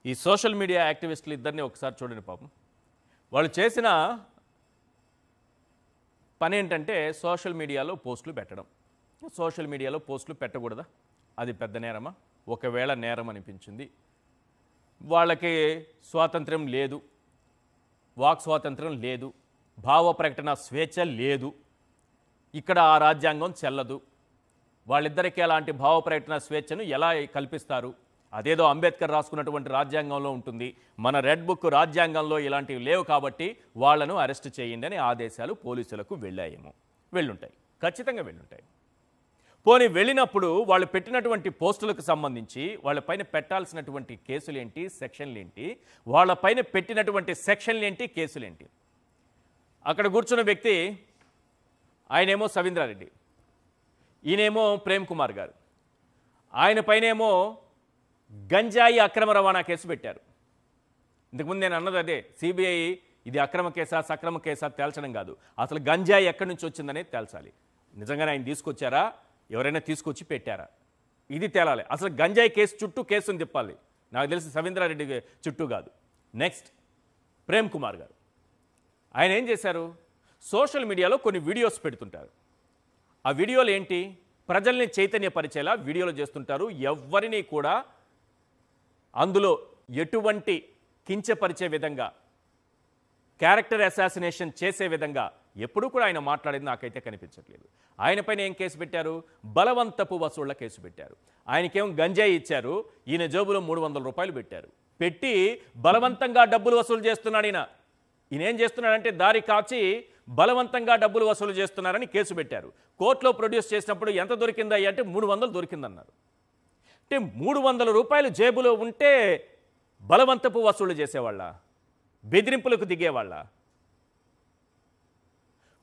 ఈ social media యాక్టివిస్టులు ఇద్దరిని ఒకసారి చూడండి పాపం. వాళ్ళు చేసిన పని ఏంటంటే సోషల్ మీడియాలో పోస్టులు పెట్టడం. సోషల్ మీడియాలో పోస్టులు పెట్టకూడదా? అది పెద్ద నేరమా? ఒకవేళ నేరం అనిపించింది, వాళ్ళకి స్వాతంత్రం లేదు, వాక్ స్వాతంత్రం లేదు, భావ ప్రకటన స్వేచ్ఛ లేదు, ఇక్కడ ఆ రాజ్యాంగం చెల్లదు, వాళ్ళిద్దరికీ అలాంటి భావ ప్రకటన స్వేచ్ఛను ఎలా కల్పిస్తారు? అదేదో అంబేద్కర్ రాసుకున్నటువంటి రాజ్యాంగంలో ఉంటుంది, మన రెడ్ బుక్ రాజ్యాంగంలో ఇలాంటివి లేవు కాబట్టి వాళ్లను అరెస్ట్ చేయండి అని ఆదేశాలు పోలీసులకు వెళ్ళాయేమో. వెళ్ళుంటాయి, ఖచ్చితంగా వెళ్ళుంటాయి. పోనీ వెళ్ళినప్పుడు వాళ్ళు పెట్టినటువంటి పోస్టులకు సంబంధించి వాళ్ళపైన పెట్టాల్సినటువంటి కేసులేంటి, సెక్షన్లేంటి, వాళ్ళపైన పెట్టినటువంటి సెక్షన్లేంటి, కేసులేంటి? అక్కడ కూర్చున్న వ్యక్తి ఆయనేమో సవీంద్రారెడ్డి, ఈయనేమో ప్రేమ్ కుమార్ గారు, ఆయన పైనేమో గంజాయి అక్రమ రవాణా కేసు పెట్టారు. ఇంతకుముందు నేను అన్నది అదే, సిబిఐ ఇది అక్రమ కేసా సక్రమ కేసా తేల్చడం కాదు, అసలు గంజాయి ఎక్కడి నుంచి వచ్చిందనేది తేల్చాలి. నిజంగానే ఆయన తీసుకొచ్చారా, ఎవరైనా తీసుకొచ్చి పెట్టారా, ఇది తేలాలి. అసలు గంజాయి కేసు చుట్టూ కేసును తిప్పాలి. నాకు తెలిసి సవీంద్రారెడ్డి చుట్టూ కాదు. నెక్స్ట్ ప్రేమ్ కుమార్ గారు, ఆయన ఏం చేశారు? సోషల్ మీడియాలో కొన్ని వీడియోస్ పెడుతుంటారు. ఆ వీడియోలు ఏంటి? ప్రజల్ని చైతన్యపరిచేలా వీడియోలు చేస్తుంటారు. ఎవరిని కూడా అందులో ఎటువంటి కించపరిచే విధంగా, క్యారెక్టర్ అసాసినేషన్ చేసే విధంగా ఎప్పుడూ కూడా ఆయన మాట్లాడేది నాకైతే కనిపించట్లేదు. ఆయన పైన ఏం కేసు పెట్టారు? బలవంతపు వసూళ్ల కేసు పెట్టారు. ఆయనకేం గంజాయి ఇచ్చారు, ఈయన జేబులో 300 రూపాయలు పెట్టారు. పెట్టి బలవంతంగా డబ్బులు వసూలు చేస్తున్నాడు. ఈయన ఏం చేస్తున్నాడంటే దారి కాచి బలవంతంగా డబ్బులు వసూలు చేస్తున్నారని కేసు పెట్టారు. కోర్టులో ప్రొడ్యూస్ చేసినప్పుడు ఎంత దొరికిందయ్యా అంటే 300 దొరికిందన్నారు. అంటే 300 రూపాయలు జేబులో ఉంటే బలవంతపు వసూలు చేసేవాళ్ళ, బెదిరింపులకు దిగేవాళ్ళ?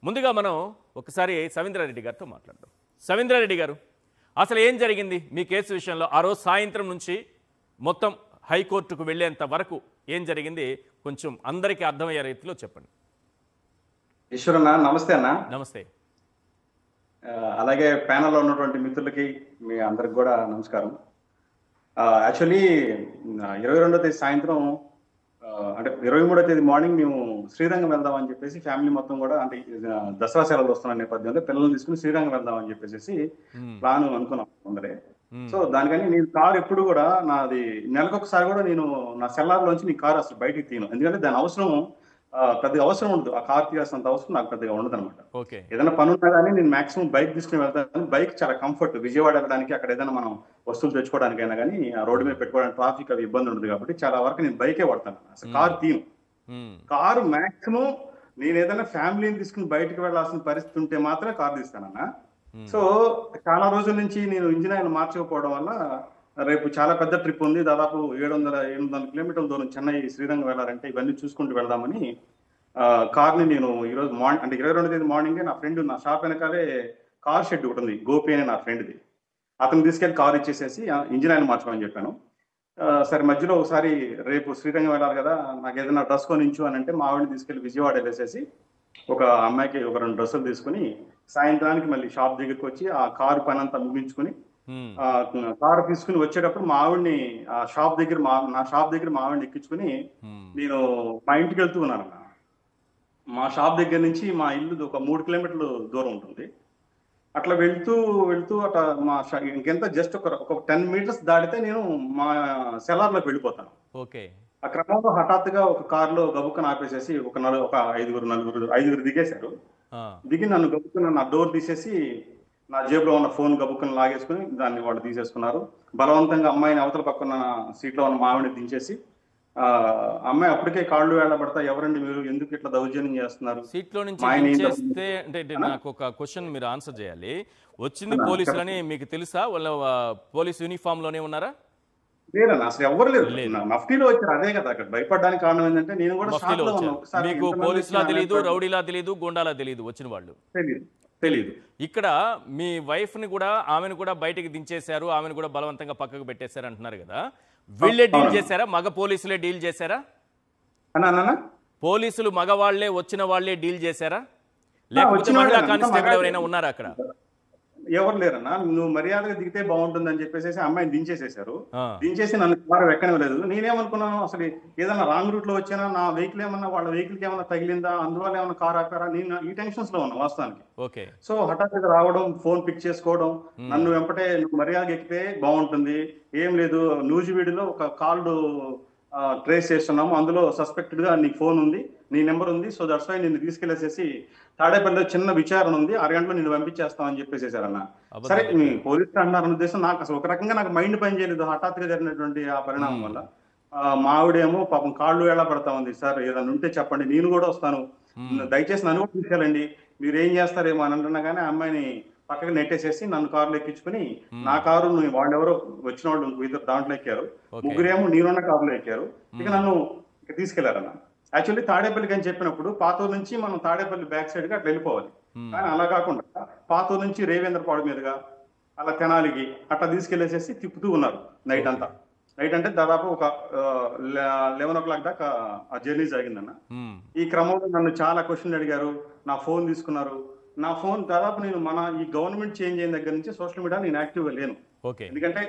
ముందుగా మనం ఒకసారి సవీంద్రారెడ్డి గారితో మాట్లాడదాం. సవీంద్రారెడ్డి గారు, అసలు ఏం జరిగింది మీ కేసు విషయంలో? ఆ రోజు సాయంత్రం నుంచి మొత్తం హైకోర్టుకు వెళ్ళేంత వరకు ఏం జరిగింది కొంచెం అందరికీ అర్థమయ్యే రీతిలో చెప్పండి. ఈశ్వరన్న నమస్తే అన్న. నమస్తే. అలాగే ప్యానల్లో ఉన్నటువంటి మిత్రులకి మీ అందరికి కూడా నమస్కారం. యాక్చువల్లీ 22వ తేదీ సాయంత్రం అంటే 23వ తేదీ మార్నింగ్ మేము శ్రీరంగం వెళ్దామని చెప్పేసి ఫ్యామిలీ మొత్తం కూడా, అంటే దసరా సెలవులు వస్తున్న నేపథ్యంలో పిల్లల్ని తీసుకుని శ్రీరంగం వెళ్దామని చెప్పేసి ప్లాన్ అనుకున్నాం అందరే. సో దానికని నేను కారు ఎప్పుడు కూడా నాది నెలకొకసారి కూడా నేను నా సెల్లార్లోంచి నీ కారు అసలు బయటికి తీయను. ఎందుకంటే దాని అవసరం పెద్దగా అవసరం ఉండదు. ఆ కార్ తీయాల్సినంత అవసరం నాకు పెద్దగా ఉండదు అనమాట. ఏదైనా పని ఉన్నా కానీ నేను మాక్సిమం బైక్ తీసుకుని వెళ్తాను. బైక్ చాలా కంఫర్ట్. విజయవాడ వెళ్ళడానికి, అక్కడ ఏదైనా మనం వస్తువులు తెచ్చుకోవడానికైనా కానీ ఆ రోడ్డు మీద పెట్టుకోవడానికి ట్రాఫిక్ అవి ఇబ్బంది ఉండదు కాబట్టి చాలా వరకు నేను బైకే వాడతాను. అసలు కారు తీయను. కారు మాక్సిమం నేను ఏదైనా ఫ్యామిలీని తీసుకుని బయటకు వెళ్ళాల్సిన పరిస్థితి ఉంటే మాత్రమే కారు తీస్తానన్న. సో చాలా రోజుల నుంచి నేను ఇంజిన్ ఆయిల్ మార్చకపోవడం వల్ల రేపు చాలా పెద్ద ట్రిప్ ఉంది. దాదాపు 700 కిలోమీటర్ల దూరం చెన్నై శ్రీరంగం వెళ్ళాలంటే ఇవన్నీ చూసుకుంటూ వెళ్దామని కార్ని నేను ఈరోజు మార్నింగ్, అంటే 22వ తేదీ మార్నింగే నా ఫ్రెండ్, నా షాప్ వెనకాలే కార్ షెడ్ ఒకటి ఉంది, గోపి అని నా ఫ్రెండ్ది, అతను తీసుకెళ్లి కార్ ఇచ్చేసేసి ఇంజిన్ ఆయిల్ మార్చుకోమని చెప్పాను. సరే మధ్యలో ఒకసారి రేపు శ్రీరంగం వెళ్ళాలి కదా, నాకు ఏదైనా డ్రెస్ కొనించు అని అంటే మా ఆవిడని తీసుకెళ్లి విజయవాడ వెళ్ళేసేసి ఒక అమ్మాయికి ఒక 2 డ్రెస్సులు తీసుకుని సాయంత్రానికి మళ్ళీ షాప్ దగ్గరికి వచ్చి ఆ కారు పని అంతా ముగించుకుని కారు తీసుకుని వచ్చేటప్పుడు మా ఆవిడ్ని ఆ షాప్ దగ్గర నా షాప్ దగ్గర మా ఆవిడ్ని ఎక్కించుకుని నేను మా ఇంటికి వెళ్తూ ఉన్నాను. మా షాప్ దగ్గర నుంచి మా ఇల్లు ఒక 3 కిలోమీటర్లు దూరం ఉంటుంది. అట్లా వెళ్తూ వెళ్తూ అట్లా మా ఇంకెంత జస్ట్ ఒక 10 మీటర్స్ దాటితే నేను మా సెలార్లోకి వెళ్ళిపోతాను. ఆ క్రమంలో హఠాత్తుగా ఒక కారులో గబుక్కను ఆపేసేసి ఒక ఐదుగురు దిగేశారు. దిగి నన్ను గబుక్కున నా డోర్ తీసేసి నా జేబులో ఉన్న ఫోన్ గబుక్కను లాగేసుకుని దాన్ని వాళ్ళు తీసేసుకున్నారు. బలవంతంగా అమ్మాయిని అవతల పక్కన సీట్లో ఉన్న మావిని దించేసి అమ్మాయి అప్పటికే కాళ్ళు వేళ్ళబడతా, ఎవరండి మీరు, ఎందుకు ఇట్లా దౌర్జన్యం చేస్తున్నారు? సీట్లో నుంచి అంటే నాకు ఒక క్వశ్చన్ మీరు ఆన్సర్ చేయాలి. వచ్చింది పోలీసులని మీకు తెలుసా? వాళ్ళ పోలీస్ యూనిఫామ్ లోనే ఉన్నారా? లేదన్న, అసలు ఎవరు లేరు. మఫ్టీలో వచ్చారు. అదే కదా అక్కడ భయపడడానికి కారణం ఏంటంటే నేను కూడా మీకు పోలీసులా తెలీదు, రౌడీలా తెలీదు, గోండాలా తెలీదు వచ్చిన వాళ్ళు? తెలీదు. ఇక్కడ మీ వైఫ్ ని కూడా, ఆమెను కూడా బయటికి దించేశారు, ఆమెను కూడా బలవంతంగా పక్కకు పెట్టేశారు అంటున్నారు కదా. వీళ్ళే డీల్ చేశారా? మగ పోలీసులే డీల్ చేశారా? పోలీసులు మగవాళ్లే, వచ్చిన వాళ్లే డీల్ చేశారా? లేకపోతే మహిళా కానిస్టేబుల్ ఎవరైనా ఉన్నారా అక్కడ? ఎవరు లేరన్నా, నువ్వు మర్యాదగా దిగితే బాగుంటుంది అని చెప్పేసి అమ్మాయిని దించేసేశారు. ఆ, దించేసి నన్ను కారు ఎక్కనివ్వలేదు. నేనేమనుకున్నాను, అసలు ఏదైనా రాంగ్ రూట్ లో వచ్చానా, నా వెహికల్ ఏమన్నా వాళ్ళ వెహికల్ కి ఏమన్నా తగిలిందా, అందువల్ల ఏమన్నా కారు ఆపారా, నేను ఈ టెన్షన్స్ లో ఉన్నా వాస్తవానికి. ఓకే. సో హఠాత్తుగా రావడం, ఫోన్ పిక్ చేసుకోవడం, నన్ను వెంపటే నువ్వు మర్యాదగా ఎక్కితే బాగుంటుంది, ఏం లేదు నూజివీడులో ఒక కాల్డ్ ట్రేస్ చేస్తున్నాము, అందులో సస్పెక్టెడ్ గా నీ ఫోన్ ఉంది, నీ నెంబర్ ఉంది, సో దట్స్ వై నిన్ను తీసుకెళ్లేసేసి తాడేపల్లిలో చిన్న విచారణ ఉంది, 6 గంటలు నిన్ను పంపించేస్తాం అని చెప్పేసేసారన్న. సరే అబద్ధం మీ చెప్పారు. పోలీసులు అంటున్నారన్న ఉద్దేశం నాకు అసలు ఒక రకంగా నాకు మైండ్ పని చేయలేదు హఠాత్తుగా జరిగినటువంటి ఆ పరిణామం వల్ల. మా ఆవిడేమో పాపం కాళ్ళు ఎలా పడతా ఉంది, సార్ ఏదైనా ఉంటే చెప్పండి నేను కూడా వస్తాను, దయచేసి నన్ను కూడా తీసుకెళ్ళండి, మీరు ఏం చేస్తారేమో అని అంటున్నా కానీ ఆ అమ్మాయిని పక్కకి నెట్టేసేసి నన్ను కారులో ఎక్కించుకుని, నా కారు వాళ్ళెవరో వచ్చిన వాళ్ళు ఇద్దరు దాంట్లో ఎక్కారు, ఓకే. ముగ్గురేమో నేనున్న కారులో ఎక్కారు, ఇక నన్ను ఇక తీసుకెళ్లారన్న. యాక్చువల్లీ తాడేపల్లికి అని చెప్పినప్పుడు పాతూరు నుంచి మనం తాడేపల్లి బ్యాక్ సైడ్ గా అట్లా వెళ్ళిపోవాలి, కానీ అలా కాకుండా పాతూరు నుంచి రేవేంద్రపాడు మీదుగా అలా తెనాలికి అట్లా తీసుకెళ్లేసేసి తిప్పుతూ ఉన్నారు నైట్ అంతా. నైట్ అంటే దాదాపు ఒక 11 o'clock దాకా ఆ జర్నీ జరిగిందన్న. ఈ క్రమంలో నన్ను చాలా క్వశ్చన్లు అడిగారు, నా ఫోన్ తీసుకున్నారు. నా ఫోన్ దాదాపు నేను మన ఈ గవర్నమెంట్ చేంజ్ అయిన దగ్గర నుంచి సోషల్ మీడియా నేను యాక్టివ్గా లేను. ఓకే. ఎందుకంటే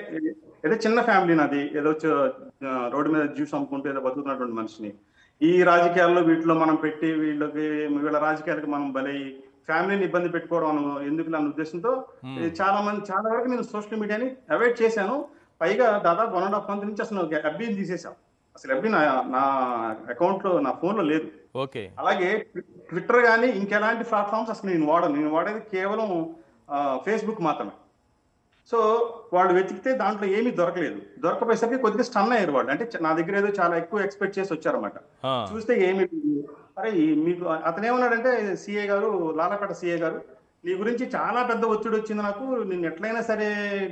ఏదో చిన్న ఫ్యామిలీ నాది, ఏదో రోడ్డు మీద జ్యూస్ అమ్ముకుంటూ ఏదో బతుకుతున్నటువంటి మనిషిని ఈ రాజకీయాల్లో వీటిలో మనం పెట్టి వీళ్ళ రాజకీయాలకు మనం బలై ఫ్యామిలీని ఇబ్బంది పెట్టుకోవడం ఎందుకు అన్న ఉద్దేశంతో చాలా వరకు నేను సోషల్ మీడియాని అవాయిడ్ చేశాను. పైగా దాదాపు 1.5 month నుంచి అసలు ఎఫ్బీని తీసేశాం. అసలు ఎఫ్బీ నా అకౌంట్ లో నా ఫోన్ లో లేదు. ఓకే. అలాగే ట్విట్టర్ కానీ ఇంకెలాంటి ప్లాట్ఫామ్స్ అసలు నేను వాడేది కేవలం ఫేస్బుక్ మాత్రమే. సో వాళ్ళు వెతికితే దాంట్లో ఏమీ దొరకలేదు. దొరకపోయేసరికి కొద్దిగా స్టన్ అయ్యారు వాళ్ళు, అంటే నా దగ్గర ఏదో చాలా ఎక్కువ ఎక్స్పెక్ట్ చేసి వచ్చారన్నమాట. చూస్తే ఏమి, అరే మీకు అతను ఏమన్నాడంటే, సిఏ గారు, లాలపేట సిఏ గారు, నీ గురించి చాలా పెద్ద ఒత్తిడి వచ్చింది నాకు, నిన్ను ఎట్లయినా సరే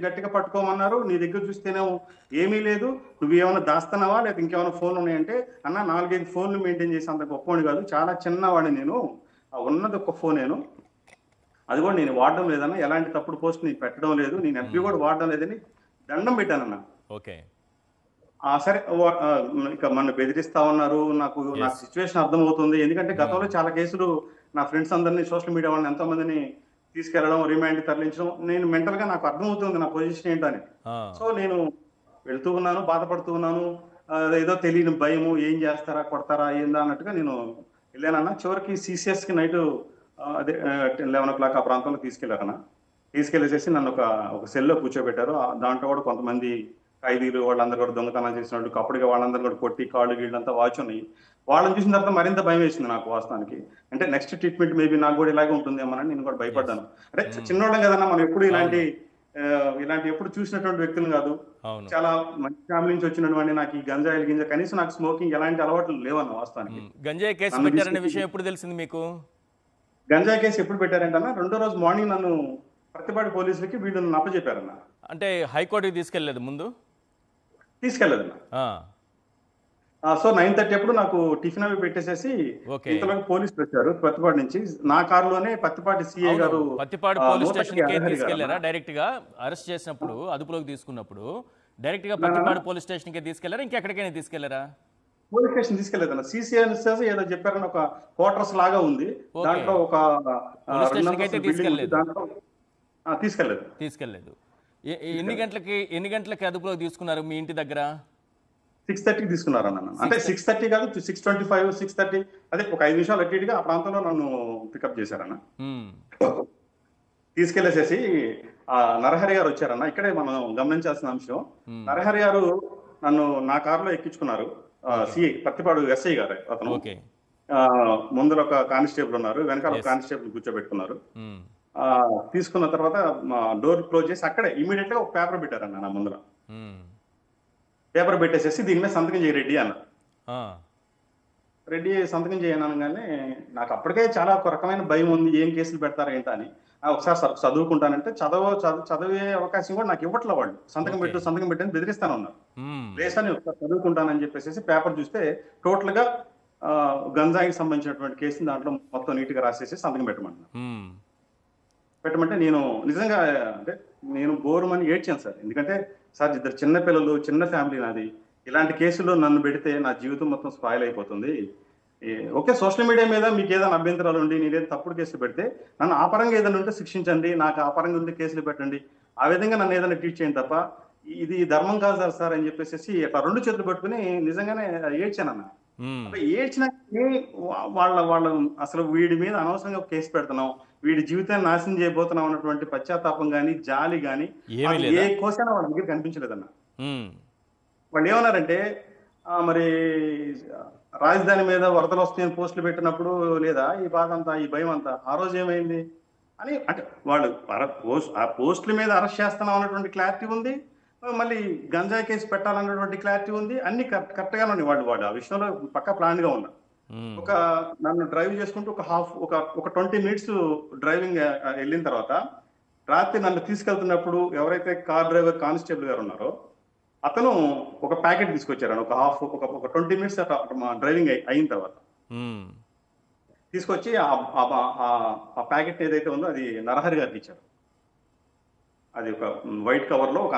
గట్టిగా పట్టుకోమన్నారు, నీ దగ్గర చూస్తేనేమో ఏమీ లేదు, నువ్వేమైనా దాస్తున్నావా లేకపోతే ఇంకేమైనా ఫోన్లు ఉన్నాయంటే, అన్న 4-5 ఫోన్లు మెయింటైన్ చేసి అంత గొప్పవాడిని కాదు, చాలా చిన్నవాడిని నేను, ఉన్నది ఒక ఫోనేను, అది కూడా నేను వాడడం లేదన్న, ఎలాంటి తప్పుడు పోస్ట్ నేను పెట్టడం లేదు, నేను ఎఫ్బీ కూడా వాడడం లేదని దండం పెట్టానన్న. ఓకే. సరే ఇక మన బెదిరిస్తా ఉన్నారు, నాకు సిచ్యువేషన్ అర్థమవుతుంది. ఎందుకంటే గతంలో చాలా కేసులు నా ఫ్రెండ్స్ అందరినీ సోషల్ మీడియా వాళ్ళని ఎంతో మందిని తీసుకెళ్లడం, రిమాండ్ తరలించడం, నేను మెంటల్ గా నాకు అర్థమవుతుంది నా పొజిషన్ ఏంటని. సో నేను వెళ్తూ ఉన్నాను, బాధపడుతూ ఉన్నాను, ఏదో తెలియని భయము, ఏం చేస్తారా కొడతారా ఏందా అన్నట్టుగా నేను వెళ్ళానన్నా. చివరికి సిసిఎస్ కి నైట్ అదే 11 o'clock ఆ ప్రాంతంలో తీసుకెళ్లారన్న. తీసుకెళ్లేసేసి నన్ను ఒక సెల్లో కూర్చోబెట్టారు. దాంట్లో కూడా కొంతమంది ఖైదీలు వాళ్ళందరూ కూడా దొంగతనాలు చేసినట్టు అప్పటికే వాళ్ళందరూ కూడా కొట్టి కాళ్ళు గీళ్ళంతా వాచ్ ఉన్నాయి. వాళ్ళని చూసిన తర్వాత మరింత భయం వేసింది నాకు వాస్తవానికి. అంటే నెక్స్ట్ ట్రీట్మెంట్ మేబీ నాకు కూడా ఇలాగే ఉంటుందేమోనని నేను కూడా భయపడ్డాను. అంటే చిన్నోళ్ళం కదన్నా, మనం ఎప్పుడు ఇలాంటి ఎప్పుడు చూసినటువంటి వ్యక్తులు కాదు, చాలా మంచి ఫ్యామిలీ నుంచి వచ్చినటువంటి, నాకు ఈ గంజాయిలు కనీసం నాకు స్మోకింగ్ ఎలాంటి అలవాట్లు లేవన్న వాస్తవానికి. గంజాయి కేసు పెట్టారనే విషయం ఎప్పుడు తెలిసింది మీకు? గంజాయి కేసు ఎప్పుడు పెట్టారంటన్నా, 2వ రోజు మార్నింగ్ నన్ను ప్రతిపాడు పోలీసులకి వీళ్ళు నన్ను అప్పచెప్పారన్న. అంటే హైకోర్టుకి తీసుకెళ్లేదు ముందు? తీసుకెళ్లేదన్న. సో 9:30 అప్పుడు నాకు టిఫిన్ అవి పెట్టేసేసి ఇంతలోకి పోలీసులు వచ్చారు పత్తిపాడు నుంచి. నా కారులోనే పత్తిపాటి సిఐ గారు పత్తిపాడు పోలీస్ స్టేషన్ కి తీసుకెళ్లారా? డైరెక్ట్ గా అరెస్ట్ చేసినప్పుడు, అదుపులోకి తీసుకున్నప్పుడు డైరెక్ట్ గా పత్తిపాడు పోలీస్ స్టేషన్ కి తీసుకెళ్లారా, ఇంకెక్కడికైనా తీసుకెళ్లారా? పోలీస్ స్టేషన్ తీసుకెళ్లేదన్న. సిసిఎస్ ఏదో చెప్పారని ఒక క్వార్టర్స్ లాగా ఉంది, దాంట్లో ఒక తీసుకెళ్లేదు. ఎన్ని గంటలకి అదుపులోకి తీసుకున్నారు మీ ఇంటి దగ్గర? 6:30కి తీసుకున్నారన్న. అంటే 6:30 కాదు, 6:25, 6:30, అదే ఒక 5 నిమిషాలు అటు ఇటుగా ఆ ప్రాంతంలో నన్ను పికప్ చేశారన్న. తీసుకెళ్లేసేసి నరహరి గారు వచ్చారన్న. ఇక్కడే మనం గమనించాల్సిన అంశం, నరహరి గారు నన్ను నా కారులో ఎక్కించుకున్నారు. సిఐ పత్తిపాడు ఎస్ఐ గారు అతను. ముందర ఒక కానిస్టేబుల్ ఉన్నారు, వెనకాల ఒక కానిస్టేబుల్ కూర్చోబెట్టుకున్నారు. తీసుకున్న తర్వాత డోర్ క్లోజ్ చేసి అక్కడే ఇమీడియట్ గా ఒక పేపర్ పెట్టారన్న నా ముందర. పేపర్ పెట్టేసేసి దీని మీద సంతకం చేయి రెడ్డి అన్నారు. రెడ్డి సంతకం చేయనగానే నాకు అప్పటికే చాలా ఒక రకమైన భయం ఉంది, ఏం కేసులు పెడతారా ఏంటా అని. ఒకసారి చదువుకుంటానంటే చదివే అవకాశం కూడా నాకు ఇవ్వట్లే వాళ్ళు. సంతకం పెట్టని బెదిరిస్తాను ఉన్నారు. లేసని ఒకసారి చదువుకుంటానని చెప్పేసి పేపర్ చూస్తే టోటల్ గా గంజాయికి సంబంధించినటువంటి కేసుని దాంట్లో మొత్తం నీట్ గా రాసేసి సంతకం పెట్టమంటే నేను నిజంగా అంటే నేను బోరుమని ఏడ్చాను సార్. ఎందుకంటే సార్, ఇద్దరు చిన్న పిల్లలు, చిన్న ఫ్యామిలీ నాది, ఇలాంటి కేసులో నన్ను పెడితే నా జీవితం మొత్తం స్పాయిల్ అయిపోతుంది, ఓకే, సోషల్ మీడియా మీద మీకు ఏదైనా అభ్యంతరాలు ఉండి నేనేదో తప్పుడు కేసులు పెడితే నన్ను ఆ పరంగా ఏదైనా ఉంటే శిక్షించండి, నాకు ఆ పరంగా ఉంటే కేసులు పెట్టండి, ఆ విధంగా నన్ను ఏదైనా ట్రీట్ చేయండి తప్ప ఇది ధర్మం కాదు సార్ అని చెప్పేసి అట్లా రెండు చేతులు పట్టుకుని నిజంగానే ఏడ్చానన్న. ఉమ్, అప్పుడు ఏడ్చినాకే వాళ్ళ అసలు వీడి మీద అనవసరంగా కేసు పెడుతున్నాం, వీడి జీవితాన్ని నాశనం చేయబోతున్నాం అన్నటువంటి పశ్చాత్తాపం కానీ జాలి కానీ ఏమీ అది లేదా? ఏ కోసైనా వాళ్ళ దగ్గర కనిపించలేదన్న. ఉమ్, వాళ్ళు ఏమన్నారంటే మరి రాజధాని మీద వరదలు వస్తాయని పోస్టులు పెట్టినప్పుడు లేదా ఈ బాధ అంతా ఈ భయం అంతా ఆ రోజు ఏమైంది అని, అంటే వాళ్ళు ఆ పోస్టుల మీద అరెస్ట్ చేస్తున్నాం అన్నటువంటి క్లారిటీ ఉంది, మళ్ళీ గంజాయి కేసు పెట్టాలన్నటువంటి క్లారిటీ ఉంది, అన్ని కరెక్ట్ గానే ఉన్నాయి. వాళ్ళు ఆ విషయంలో పక్కా ప్లాన్ గా ఉన్నారు. ఉమ్, ఒక నన్ను డ్రైవ్ చేసుకుంటూ ఒక 20 మినిట్స్ డ్రైవింగ్ వెళ్ళిన తర్వాత రాత్రి నన్ను తీసుకెళ్తున్నప్పుడు ఎవరైతే కార్ డ్రైవర్ కానిస్టేబుల్ గారు ఉన్నారో అతను ఒక ప్యాకెట్ తీసుకొచ్చారు. ఒక 20 మినిట్స్ డ్రైవింగ్ అయిన తర్వాత ఉమ్, తీసుకొచ్చి ఆ ప్యాకెట్ ఏదైతే ఉందో అది నరహరి గారికి ఇచ్చారు. అది ఒక వైట్ కవర్ లో ఒక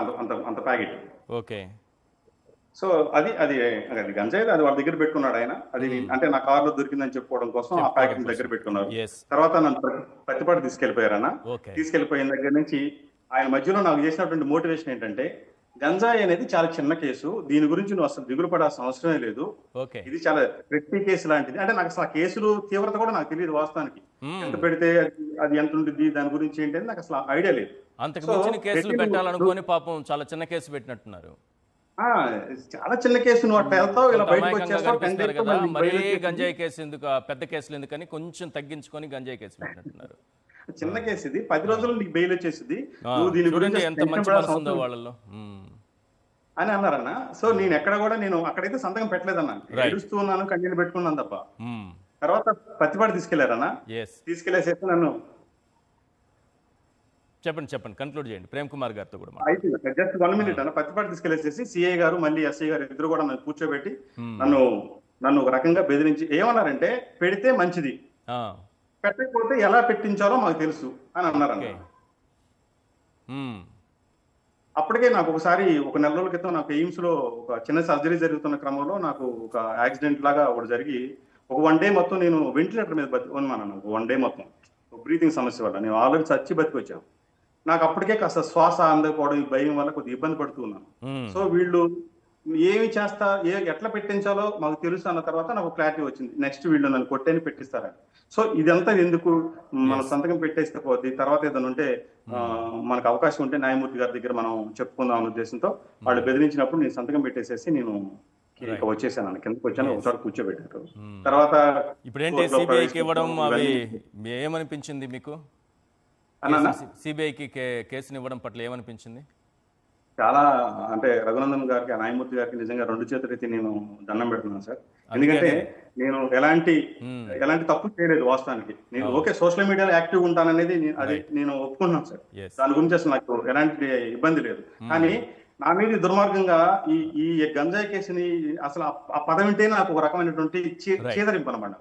అంత ప్యాకెట్. ఓకే. సో అది అది అది గంజాయి, అది వాళ్ళ దగ్గర పెట్టుకున్నాడు ఆయన. అది అంటే నా కార్ లో దొరికిందని చెప్పుకోవడం కోసం ఆ ప్యాకెట్ దగ్గర పెట్టుకున్నారు. ఎస్. తర్వాత నన్ను ప్రతిపాటు తీసుకెళ్లిపోయారు అన్న. ఓకే. తీసుకెళ్లిపోయిన దగ్గర నుంచి ఆయన మధ్యలో నాకు చేసినటువంటి మోటివేషన్ ఏంటంటే, గంజాయి అనేది చాలా చిన్న కేసు, దీని గురించి నువ్వు అసలు దిగులు పడాల్సిన అవసరమే లేదు, ఓకే. ఇది చాలా గట్టి కేసు లాంటిది. అంటే నాకు అసలు ఆ కేసులు తీవ్రత కూడా నాకు తెలియదు వాస్తవానికి, ఎంత పెడితే అది ఎంత ఉంటుంది దాని గురించి ఏంటి అని నాకు అసలు ఐడియా లేదు. అంతకు మించిన కేసులు పెట్టాలనుకొని పాపం చాలా చిన్న కేసు పెట్టినట్టున్నారు. చాలా చిన్న కేసు, నువ్వు అట్లా వెళ్తావు ఇలా బయటకు కనిపిస్తారు కదా, మరీ వచ్చేస్తావు. గంజాయి కేసు ఎందుకు, పెద్ద కేసులు ఎందుకని కొంచెం తగ్గించుకొని గంజాయి కేసు పెట్టినట్టున్నారు. చిన్న కేసు ఇది, 10 రోజులు నీకు బెయిల్ వచ్చేసింది, నువ్వు దీని చూడండి గురించి ఎంత మంచి మనసు ఉందో వాళ్ళలో అని అన్నారన్న. సో నేను ఎక్కడ కూడా నేను అక్కడైతే సంతకం పెట్టలేదన్నా, ఏడుస్తూ ఉన్నాను, కన్నీళ్ళు పెట్టుకున్నాను తప్ప. తర్వాత ప్రతిపాటు తీసుకెళ్లారన్న. తీసుకెళ్లేసేసి నన్ను చెప్పండి కన్క్లూడ్ చేయండి. ప్రేమ్ కుమార్ గారితో కూడా అయితే జస్ట్ 1 మినిట్ అన్న. ప్రతిపాటు తీసుకెళ్లేసేసి సిఐ గారు మళ్ళీ ఎస్ఐ గారు ఇద్దరు కూడా నన్ను కూర్చోబెట్టి నన్ను ఒక రకంగా బెదిరించి ఏమన్నారంటే, పెడితే మంచిది, పెట్టకపోతే ఎలా పెట్టించాలో మాకు తెలుసు అని అన్నారన్న. అప్పటికే నాకు ఒకసారి ఒక నెల రోజుల క్రితం నాకు ఎయిమ్స్ లో ఒక చిన్న సర్జరీ జరుగుతున్న క్రమంలో నాకు ఒక యాక్సిడెంట్ లాగా ఒకటి జరిగి ఒక 1 డే మొత్తం నేను వెంటిలేటర్ మీద ఉన్నాను. 1 డే మొత్తం బ్రీతింగ్ సమస్య వల్ల నేను ఆల్రెడీ చచ్చి బతికి వచ్చాను. నాకు అప్పటికే కాస్త శ్వాస అందకపోవడం, ఈ భయం వల్ల కొద్దిగా ఇబ్బంది పడుతూ ఉన్నాను. సో వీళ్ళు ఏమి చేస్తా ఎట్లా పెట్టించాలో మాకు తెలుసు అన్న తర్వాత నాకు క్లారిటీ వచ్చింది, నెక్స్ట్ వీళ్ళు నన్ను కొట్టేని పెట్టిస్తారని. సో ఇదంతా ఎందుకు, మన సంతకం పెట్టేస్తే పోద్ది, తర్వాత ఏదైనా ఉంటే మనకు అవకాశం ఉంటే న్యాయమూర్తి గారి దగ్గర మనం చెప్పుకుందాం అనే ఉద్దేశంతో వాళ్ళు బెదిరించినప్పుడు నేను సంతకం పెట్టేసేసి నేను వచ్చేసాను, కిందకి వచ్చాను. ఒకసారి కూర్చోబెట్టారు. తర్వాత ఇప్పుడు ఏంటి సిబిఐకి ఇవ్వడం అవి ఏమనిపించింది మీకు? సిబిఐకి కేసుని ఇవ్వడం పట్ల ఏమనిపించింది? చాలా అంటే రఘునందన్ గారికి, ఆ న్యాయమూర్తి గారికి నిజంగా 2 చేతులెత్తి నేను దండం పెడుతున్నాను సార్. ఎందుకంటే నేను ఎలాంటి తప్పు చేయలేదు వాస్తవానికి. నేను ఓకే సోషల్ మీడియాలో యాక్టివ్ ఉంటాననేది అది నేను ఒప్పుకుంటున్నాను సార్, దాని గురించి అసలు నాకు ఎలాంటి ఇబ్బంది లేదు. కానీ నా మీద దుర్మార్గంగా ఈ గంజాయి కేసుని అసలు ఆ పదం వింటే నాకు ఒక రకమైనటువంటి చీదరింపు అనమాట.